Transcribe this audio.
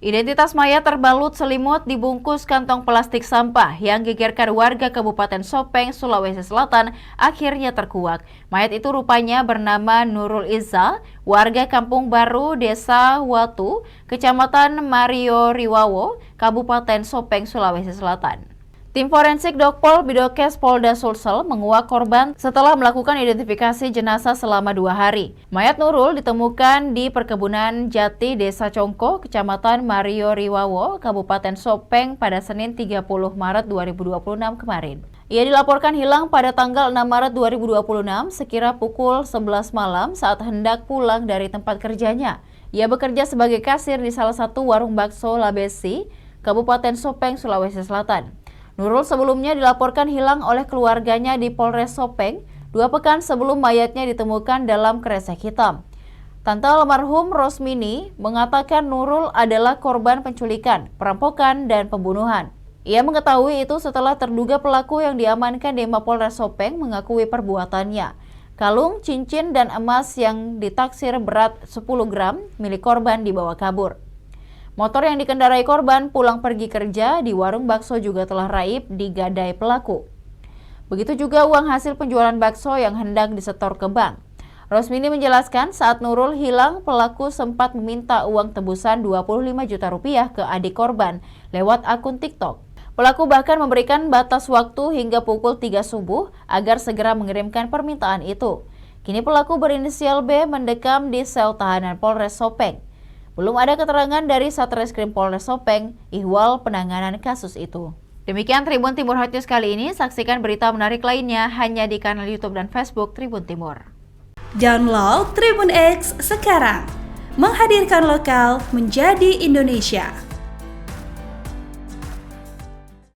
Identitas mayat terbalut selimut dibungkus kantong plastik sampah yang gegerkan warga Kabupaten Sopeng, Sulawesi Selatan akhirnya terkuak. Mayat itu rupanya bernama Nurul Izza, warga Kampung Baru, Desa Watu, Kecamatan Mario Riwawo, Kabupaten Sopeng, Sulawesi Selatan. Tim forensik Dokpol Bidokes Polda Sulsel menguak korban setelah melakukan identifikasi jenazah selama 2 hari. Mayat Nurul ditemukan di perkebunan Jati, Desa Congko, Kecamatan Mario Riwawo, Kabupaten Sopeng pada Senin 30 Maret 2026 kemarin. Ia dilaporkan hilang pada tanggal 6 Maret 2026 sekira pukul 11 malam saat hendak pulang dari tempat kerjanya. Ia bekerja sebagai kasir di salah satu warung bakso Labesi, Kabupaten Sopeng, Sulawesi Selatan. Nurul sebelumnya dilaporkan hilang oleh keluarganya di Polres Sopeng 2 pekan sebelum mayatnya ditemukan dalam kresek hitam. Tante almarhum Rosmini mengatakan Nurul adalah korban penculikan, perampokan, dan pembunuhan. Ia mengetahui itu setelah terduga pelaku yang diamankan di Mapolres Sopeng mengakui perbuatannya. Kalung, cincin, dan emas yang ditaksir berat 10 gram milik korban dibawa kabur. Motor yang dikendarai korban pulang pergi kerja di warung bakso juga telah raib digadai pelaku. Begitu juga uang hasil penjualan bakso yang hendak disetor ke bank. Rosmini menjelaskan saat Nurul hilang, pelaku sempat meminta uang tebusan 25 juta rupiah ke adik korban lewat akun TikTok. Pelaku bahkan memberikan batas waktu hingga pukul 3 subuh agar segera mengirimkan permintaan itu. Kini pelaku berinisial B mendekam di sel tahanan Polres Sopeng. Belum ada keterangan dari Satreskrim Polres Sopeng ihwal penanganan kasus itu. Demikian Tribun Timur Hot News kali ini. Saksikan berita menarik lainnya hanya di kanal YouTube dan Facebook Tribun Timur. Download Tribun X sekarang. Menghadirkan lokal menjadi Indonesia.